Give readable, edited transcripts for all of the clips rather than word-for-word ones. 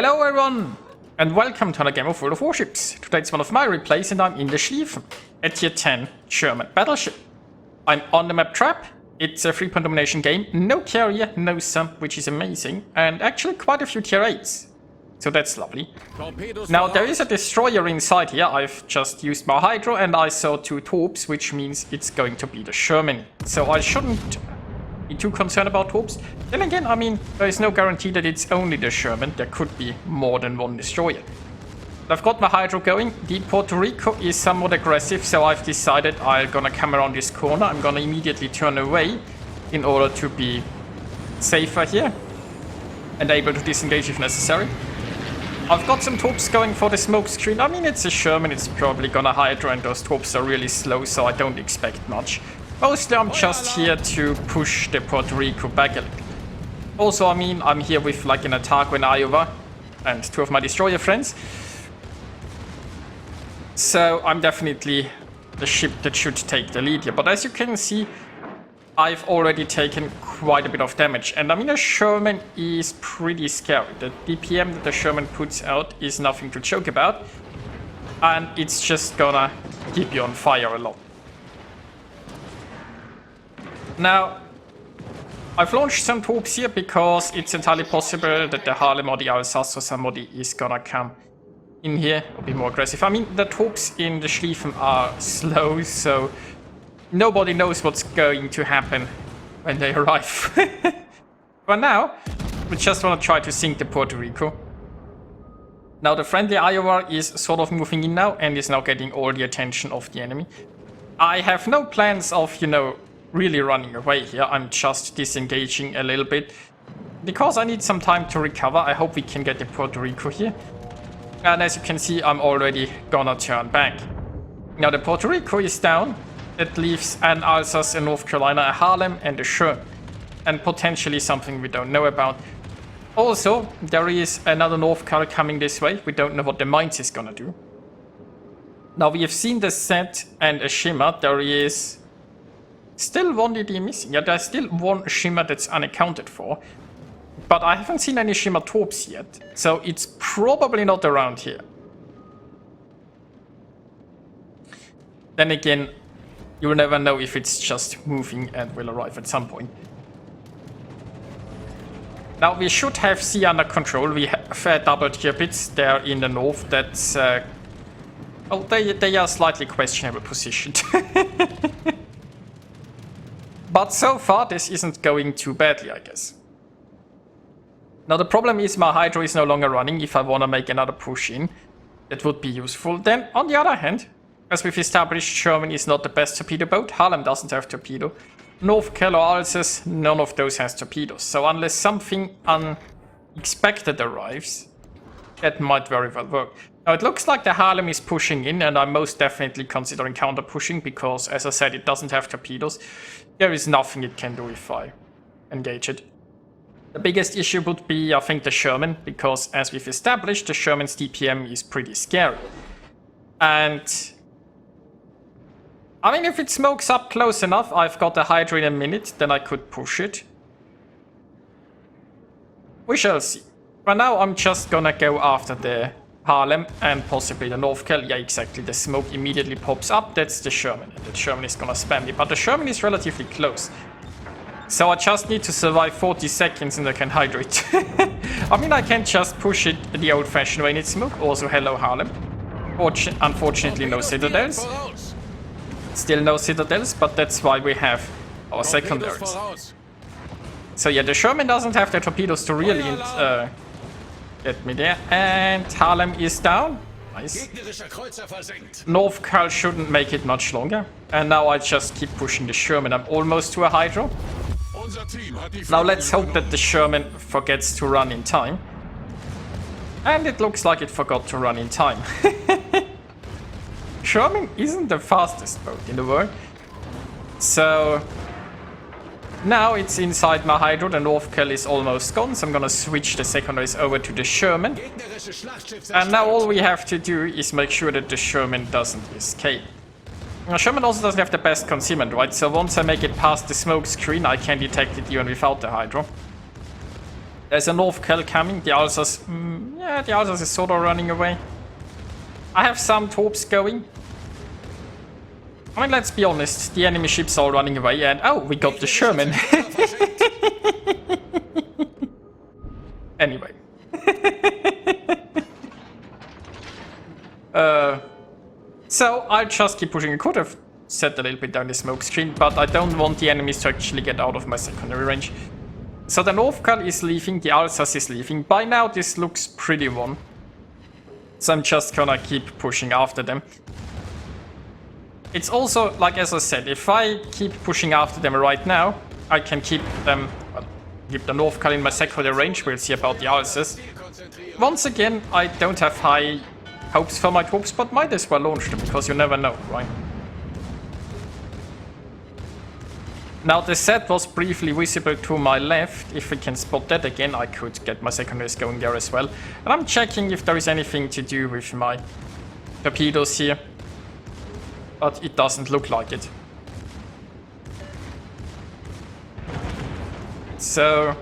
Hello everyone, and welcome to another game of World of Warships. Today it's one of my replays and I'm in the Schlieffen, a tier 10 Sherman battleship. I'm on the map Trap. It's a 3-point domination game, no carrier, no sump, which is amazing, and actually quite a few tier 8s. So that's lovely. Now there is a destroyer inside here. I've just used my hydro and I saw 2 torps, which means it's going to be the Sherman. So I shouldn't be too concerned about torps. Then again, I mean, there is no guarantee that it's only the Sherman. There could be more than one destroyer. I've got my hydro going. The Puerto Rico is somewhat aggressive, so I've decided I'm gonna come around this corner. I'm gonna immediately turn away in order to be safer here and able to disengage if necessary. I've got some torps going for the smoke screen. I mean, it's a Sherman, it's probably gonna hydro, and those torps are really slow, so I don't expect much. Mostly I'm just here to push the Puerto Rico back a little. Also, I mean, I'm here with like an Attack in Iowa and 2 of my destroyer friends. So I'm definitely the ship that should take the lead here. But as you can see, I've already taken quite a bit of damage. And I mean, a Sherman is pretty scary. The DPM that the Sherman puts out is nothing to joke about. And it's just gonna keep you on fire a lot. Now, I've launched some torps here because it's entirely possible that the Harlem or the Alsace or somebody is gonna come in here or be more aggressive. I mean, the torps in the Schlieffen are slow, so nobody knows what's going to happen when they arrive. But now, we just want to try to sink the Puerto Rico. Now, the friendly Iowa is sort of moving in now and is now getting all the attention of the enemy. I have no plans of, really running away here. I'm just disengaging a little bit because I need some time to recover. I hope we can get the Puerto Rico here. And as you can see, I'm already gonna turn back. Now the Puerto Rico is down. That leaves an Alsace, a North Carolina, a Harlem, and a Sherman. And potentially something we don't know about. Also, there is another North Car coming this way. We don't know what the Mines is gonna do. Now we have seen the Set and a Shimmer. There is still one DD missing. Yeah, there's still one Shimmer that's unaccounted for. But I haven't seen any Shimmer torps yet. So it's probably not around here. Then again, you'll never know if it's just moving and will arrive at some point. Now we should have sea under control. We have double tier bits there in the north. That's oh, they are slightly questionable positioned. But so far, this isn't going too badly, I guess. Now, the problem is my hydro is no longer running. If I want to make another push in, that would be useful. Then, on the other hand, as we've established, Sherman is not the best torpedo boat. Harlem doesn't have torpedo. North Carolina, Alsace, none of those has torpedoes. So unless something unexpected arrives, that might very well work. Now, it looks like the Harlem is pushing in, and I'm most definitely considering counter-pushing because, as I said, it doesn't have torpedoes. There is nothing it can do if I engage it. The biggest issue would be, I think, the Sherman, because as we've established, the Sherman's DPM is pretty scary. And I mean, if it smokes up close enough, I've got a hydro in a minute, then I could push it. We shall see. For now, I'm just gonna go after the Harlem and possibly the North Cal. Yeah, exactly. The smoke immediately pops up. That's the Sherman. And the Sherman is gonna spam me. But the Sherman is relatively close. So I just need to survive 40 seconds and I can hydrate. I mean, I can't just push it the old-fashioned way in its smoke. Also, hello, Harlem. Unfortunately, no citadels. Still no citadels, but that's why we have our secondaries. So yeah, the Sherman doesn't have the torpedoes to really get me there. And Harlem is down. Nice. North Carl shouldn't make it much longer. And now I just keep pushing the Sherman. I'm almost to a hydro. Now let's hope that the Sherman forgets to run in time. And it looks like it forgot to run in time. Sherman isn't the fastest boat in the world. So now it's inside my hydro. The North Cal is almost gone, so I'm gonna switch the secondaries over to the Sherman. And now all we have to do is make sure that the Sherman doesn't escape. Now, Sherman also doesn't have the best concealment, right? So once I make it past the smoke screen, I can detect it even without the hydro. There's a North Cal coming. The Alsace, yeah, the Alsace is sort of running away. I have some torps going. I mean, let's be honest, the enemy ships are running away, and oh, we got the Sherman. Anyway. So I'll just keep pushing. I could have set a little bit down the smoke screen, but I don't want the enemies to actually get out of my secondary range. So the North Cal is leaving, the Alsace is leaving. By now this looks pretty won. So I'm just gonna keep pushing after them. It's also, like as I said, if I keep pushing after them right now, I can keep them, well, keep the North Cal in my secondary range. We'll see about the Alsace. Once again, I don't have high hopes for my troops, but might as well launch them, because you never know, right? Now the set was briefly visible to my left. If we can spot that again, I could get my secondaries going there as well. And I'm checking if there is anything to do with my torpedoes here. But it doesn't look like it. So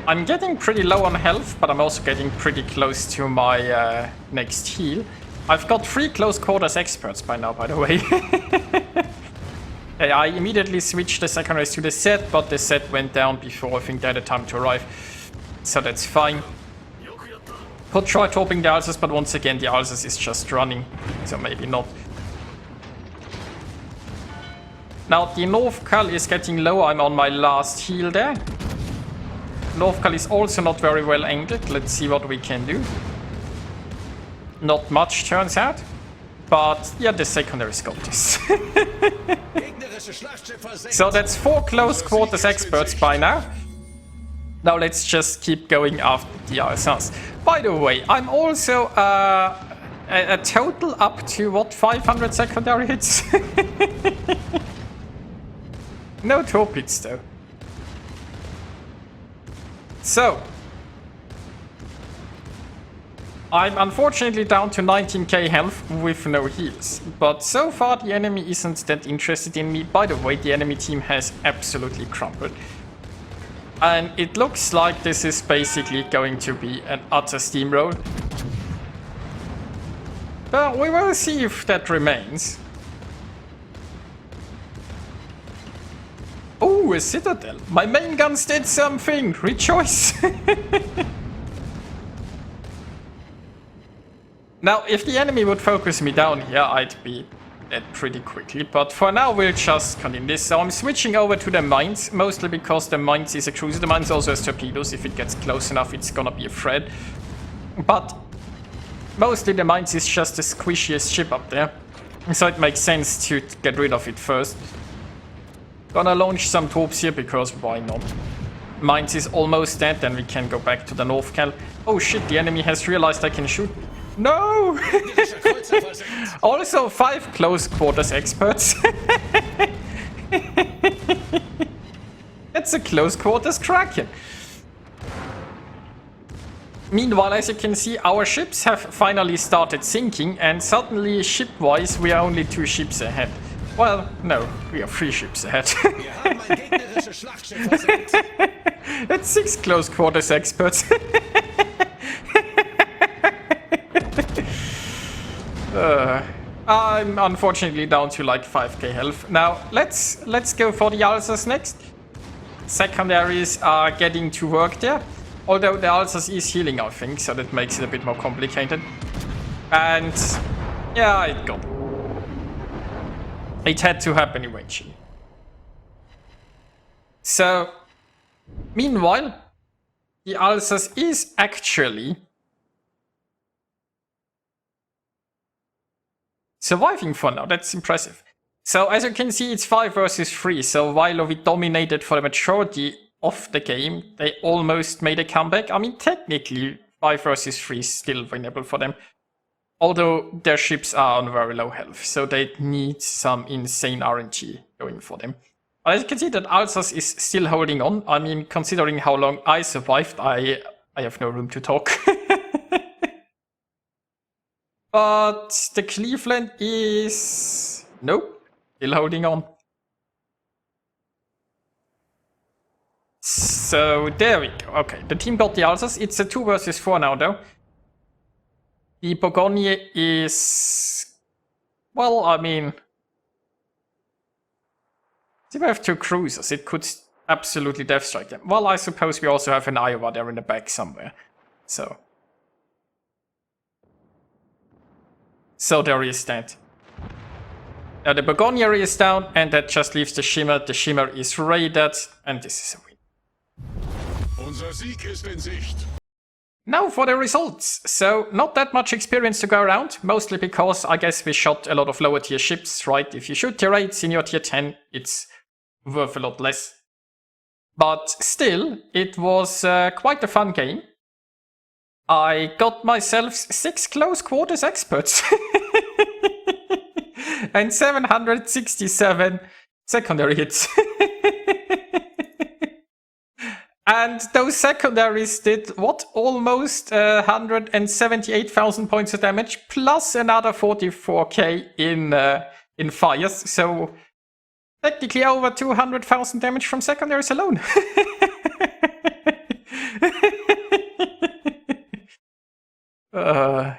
I'm getting pretty low on health, but I'm also getting pretty close to my next heal. I've got 3 close quarters experts by now, by the way. I immediately switched the secondaries to the set, but the set went down before I think they had time to arrive. So that's fine. Could try torping the Alsace, but once again the Alsace is just running, so maybe not. Now the North Cal is getting low, I'm on my last heal there. North Cal is also not very well angled. Let's see what we can do. Not much turns out. But yeah, the secondaries got this. So that's 4 close quarters experts by now. Now let's just keep going after the Alsace. By the way, I'm also a total up to what, 500 secondary hits? No torpedoes though. So, I'm unfortunately down to 19k health with no heals. But so far the enemy isn't that interested in me. By the way, the enemy team has absolutely crumbled. And it looks like this is basically going to be an utter steamroll. But we will see if that remains. Oh, a citadel. My main guns did something. Rejoice. Now, if the enemy would focus me down here, I'd be dead pretty quickly. But for now, we'll just continue this. So I'm switching over to the mines, mostly because the mines is a cruiser. The mines also has torpedoes. If it gets close enough, it's gonna be a threat. But mostly the mines is just the squishiest ship up there. So it makes sense to get rid of it first. Gonna launch some torps here, because why not? Mines is almost dead, then we can go back to the North Cal. Oh shit, the enemy has realized I can shoot. No! Also 5 close quarters experts. It's a close quarters Kraken. Meanwhile, as you can see, our ships have finally started sinking, and suddenly, ship-wise, we are only 2 ships ahead. Well, no, we are 3 ships ahead. That's 6 close quarters experts. I'm unfortunately down to like 5k health. Now, let's go for the Alsace next. Secondaries are getting to work there. Although the Alsace is healing, I think, so that makes it a bit more complicated. And yeah, it had to happen eventually. So, meanwhile, the Alsace is actually surviving for now. That's impressive. So as you can see, it's 5 versus 3. So while we dominated for the majority of the game, they almost made a comeback. I mean, technically 5 versus 3 is still winnable for them. Although their ships are on very low health, so they need some insane RNG going for them. But as you can see, that Alsace is still holding on. I mean, considering how long I survived, I have no room to talk. But the Cleveland is... nope, still holding on. So there we go. Okay, the team got the Alsace. It's a 2 versus 4 now, though. The Bourgogne is... Well, I mean... If we have 2 cruisers, it could absolutely death strike them. Well, I suppose we also have an Iowa there in the back somewhere. So there is that. Now the Bourgogne is down, and that just leaves the Shimmer. The Shimmer is raided, and this is a win. Unser Sieg ist in Sicht. Now for the results. So not that much experience to go around, mostly because I guess we shot a lot of lower tier ships, right? If you shoot tier 8s in your tier 10, it's worth a lot less. But still, it was quite a fun game. I got myself 6 close quarters experts. And 767 secondary hits. And those secondaries did, what, almost 178,000 points of damage, plus another 44k in fires, so technically over 200,000 damage from secondaries alone. Yeah,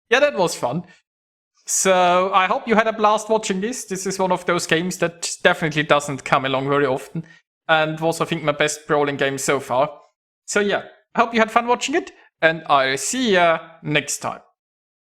that was fun. So I hope you had a blast watching this. This is one of those games that definitely doesn't come along very often, and was, I think, my best brawling game so far. So yeah, I hope you had fun watching it, and I'll see ya next time.